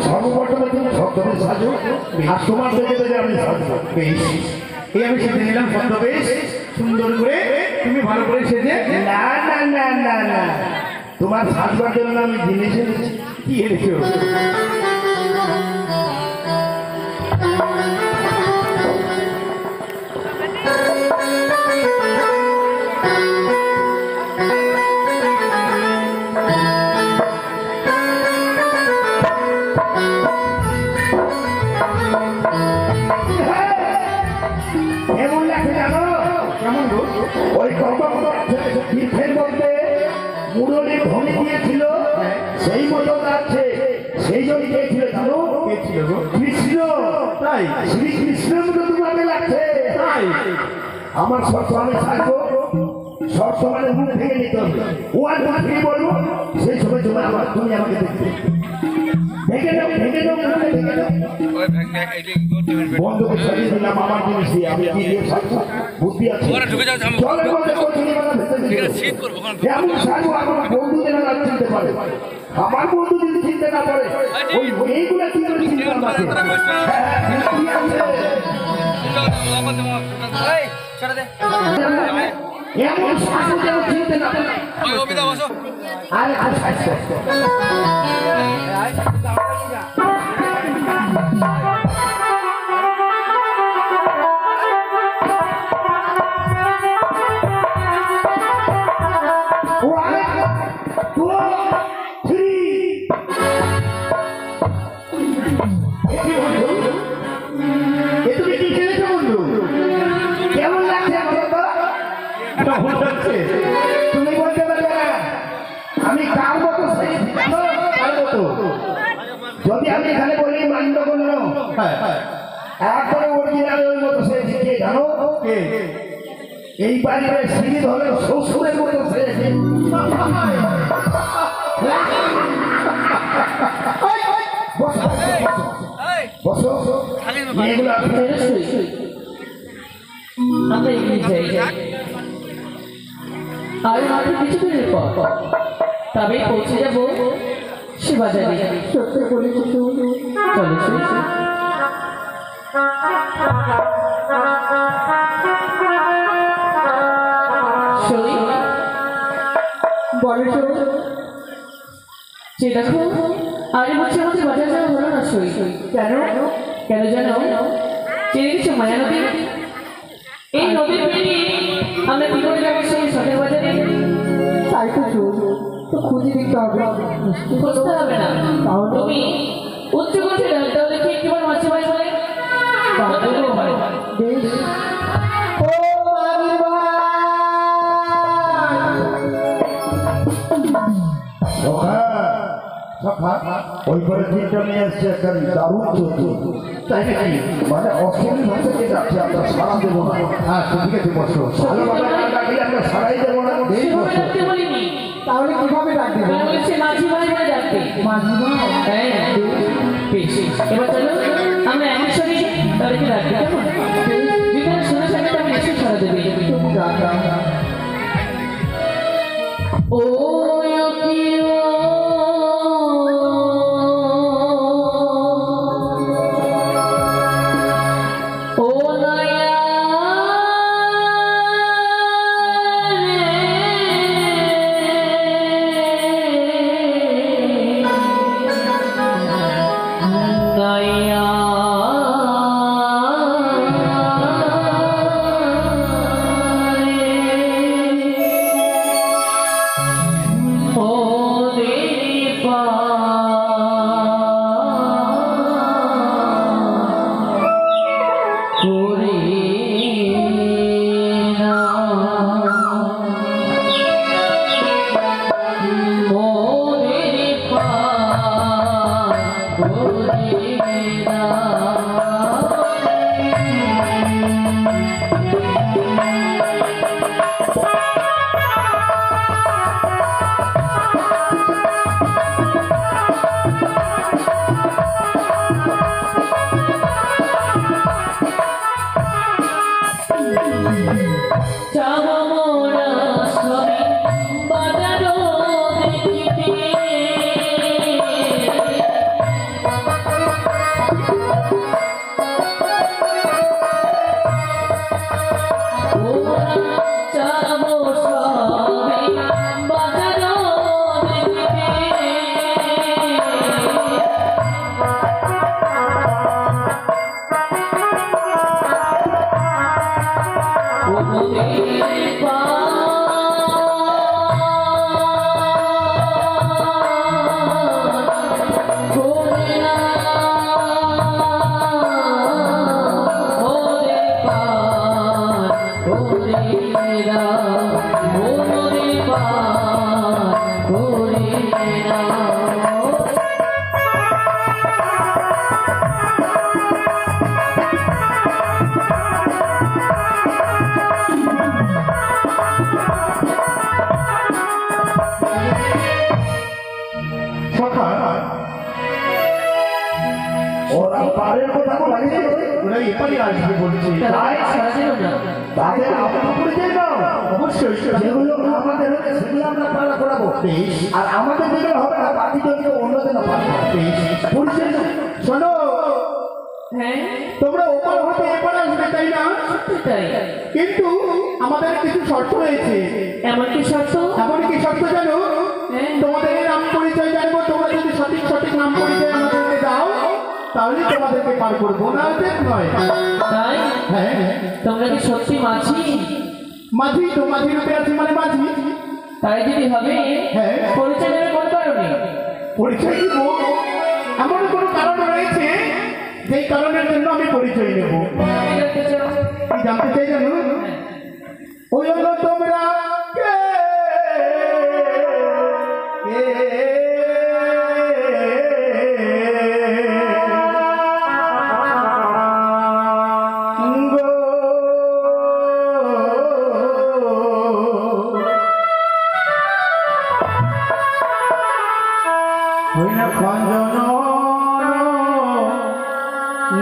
সর্বপ্রথমে তুমি ছদ্মবেশ সাজো আর তোমার দেখে দেখে আমি সাজবো। বেশ, এই আমি সেজে নিলাম ছদ্মবেশ সুন্দর করে, তুমি ভালো করে সেজে। না না না না না, তোমার সাজবার জন্য আমি জিনিস এনেছি। কি এনেছো? কেমন লাগে জানো? কেমন গো? ওই তীর্থের মধ্যে মুরলি ভূমি দিয়েছিল, সেই মতো লাগছে। সেই জন্য দিয়েছিল জানো? কে ছিল গো? কৃষ্ণ। তাই? শ্রীকৃষ্ণের মতো তোমাকে লাগছে। তাই? আমার শর্ত আমি থাকবো, শর্ত মানে মুখ ভেঙে নিতে হবে। ওয়ান ওয়ান ভেঙে বলবো, সেই সময় তুমি আমাকে দেখবে। ভেঙে দাও, ভেঙে দাও, ভেঙে দাও। বন্ধুকে সাজিয়ে দিলাম আমার জিনিস দিয়ে, আমি কি দিয়ে সাজবো? বুদ্ধি আছে। জলের মধ্যে কচুরি বানা ভেসে দিল। যেমন সাজবো আমার বন্ধুদের না চিনতে পারে, আমার বন্ধু যদি চিনতে না পারে, ওই মেয়েগুলো কি করে চিনতে পারে? বুদ্ধি আছে। এমন সাজবো যেন চিনতে না পারে। আরে আর সাজবো। তুমি বলতে পারবে না আমি কার মতো, যদি আমি এখানে বলি মান্য করল একবারে অরিজিনাল ওই মতো সে শিখিয়ে জানো। এই বাড়ির সিঁড়ি ধরে শ্বশুরের মতো সে বসো। মেয়েগুলো আমরা এগিয়ে যাই আর মাত্র কিছুদিনের পর তবে পৌঁছে যাবো শিবাজারে। সত্যি বলেছি, চলো যে দেখো আরে বলছে আমাদের বাজার যাওয়া হলো না। সই কেন কেন জানো? চেয়ে দেখছো মায়া নদী, এই নদীর পেরিয়ে আমরা কি করে যাবো সেই সদের বাজারে? তাই তো খুঁজে দিতে হবে, খুঁজতে হবে না। তুমি উচ্চ করছে ডালটাও দেখে একবার মাছে ভাই বলে ওই করে তিনটা মেয়ে এসছে, একটা দারুণ চতুর, তাই নাকি? মানে অষ্টমী ভাষাকে যাচ্ছে, আমরা সারা দেবো না। হ্যাঁ ঠিক আছে, বসো। আমরা সারাই দেবো না। তাহলে কিভাবে ডাকবে? মাঝি ভাই বলে ডাকতে। মাঝি ভাই? হ্যাঁ বেশ, এবার চলো আমরা এমন সরি তাদেরকে ডাকবো, কেমন? বিকাল শোনার সাথে আমি এসে সারা দেবে। ও ওরা পারের কথা বলছে, ওরা এপারে আসবে বলছে। তাই সারা দিল না। তাদের আমরা পরিচয় দাও। অবশ্যই যেগুলো আমাদের হবে সেগুলো আমরা পালন করাবো, আর আমাদের যেগুলো হবে না বাকি যদি অন্যদের না পালন পরিচয় দাও। শোনো, হ্যাঁ তোমরা ওপার হতে এপারে আসবে তাই না? তাই। কিন্তু আমাদের কিছু শর্ত রয়েছে। এমন কি শর্ত? এমন কি শর্ত জানো? হ্যাঁ। তোমাদের নাম পরিচয় জানবো, তোমরা যদি সঠিক সঠিক নাম পরিচয় আমাদেরকে দাও তাহলে তোমাদেরকে পার করবো, না ঠিক নয়। তাই হ্যাঁ, তোমরা কি সত্যি মাঝি? মাঝি তো, মাঝি রূপে আছে মানে মাঝি। তাই যদি হবে হ্যাঁ। পরিচয় দেবে কোন কারণে? পরিচয় দিব, এমন কোনো কারণ রয়েছে যেই কারণের জন্য আমি পরিচয় নেব। কি জানতে চাও? কি জানতে চাই জানো? ওই হলো তোমরা কে?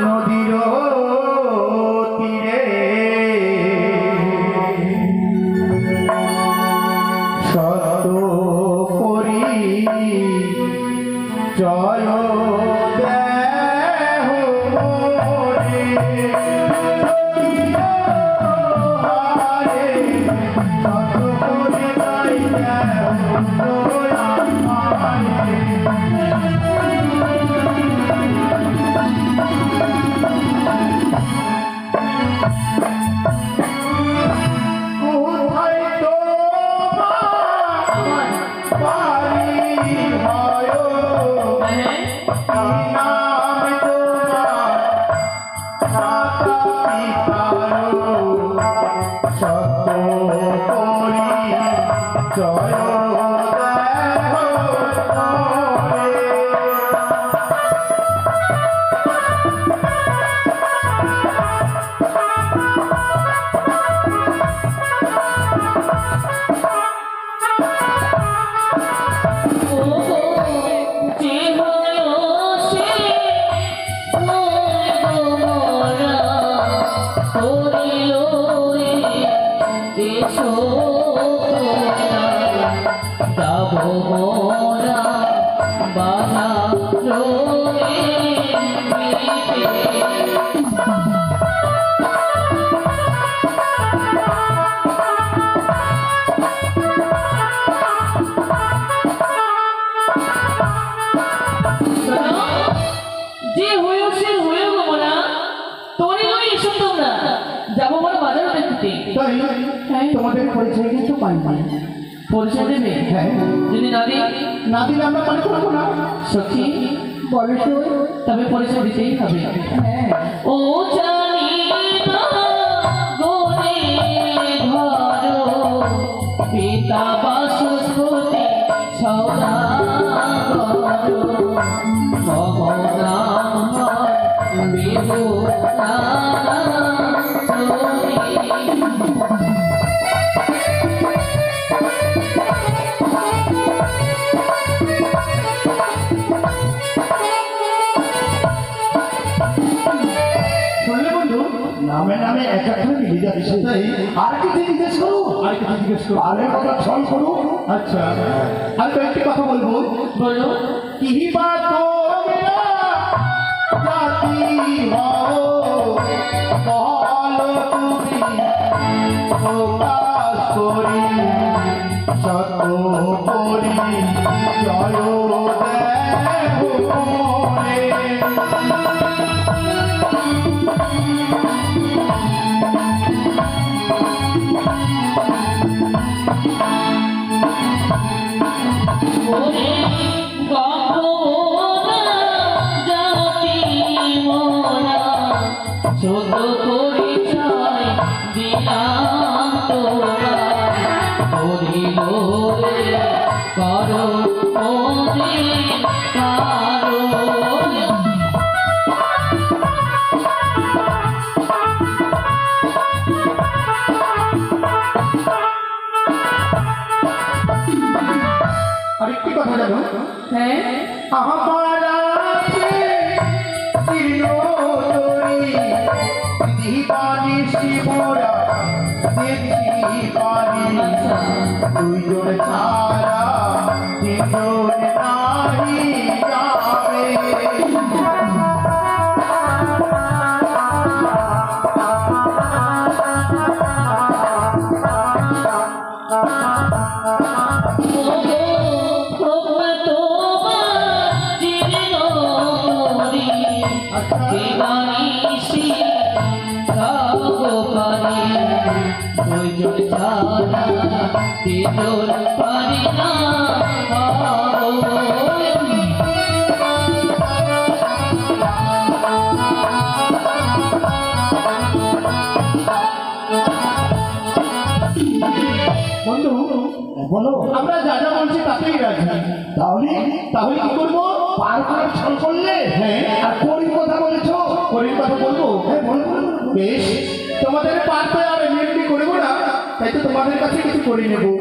নদীর তীরে সত করি জয় দেহ মোরে। হারে সত করি জয় দেহ মোরে। কোথায় তোমার বাড়ি হয়? হ্যাঁ। নাম তোমার মাতা পিতার সত করি জয় দেহ মোরে। যে হয়েও সে হয়েও গো মোরা, তোরে লই এসব তোমরা যাবো মোরা বাজার দেখতে। তাই হ্যাঁ। তোমাদের পরিচয় কিন্তু পাইনি। পরিচয় দেবে? হ্যাঁ, যদি না দিই না দিলে আমরা পানি করবো না। সখী বলো তো। তবে পরিচয় দিতেই হবে। হ্যাঁ, ও জানি না গোরে ঘর পিতা বাসস্পতি সদাগর মমনাম বিভূতা শুনলে বন্ধু? নামে নামে এক একটা মিলে যাচ্ছে। আর কিছু জিজ্ঞেস করো, আর কিছু জিজ্ঞেস করো? আরে কথা ছল করো। আচ্ছা, আর তো একটি কথা বলবো। বলো। কিবা তোমরা জাতি হও বলো তুমি প্রকাশ করি সত করি জয় দেহ মোরে। ওরে গহনা জাতি মোরা ছোট পরিচয় দিলাম তোরা করিল রে করো ওরে কারো। আরেকটি কথা জানো? হ্যাঁ। আমার আছে দেখি পারি দুইজন ছাড়া তিনজন নাহি যাবে বন্ধু বলো আমরা যা যা বলছি তাতেই রাজি তাহলে তাহলে কি করবো পার করার ছল করলে হ্যাঁ আর কোন কথা বলেছো করির কথা বলবো হ্যাঁ বলো বলো, বলো। বেশ তোমাদের পার তো আর এমনি করবো না তাই তো তোমাদের কাছে কিছু করে নেবো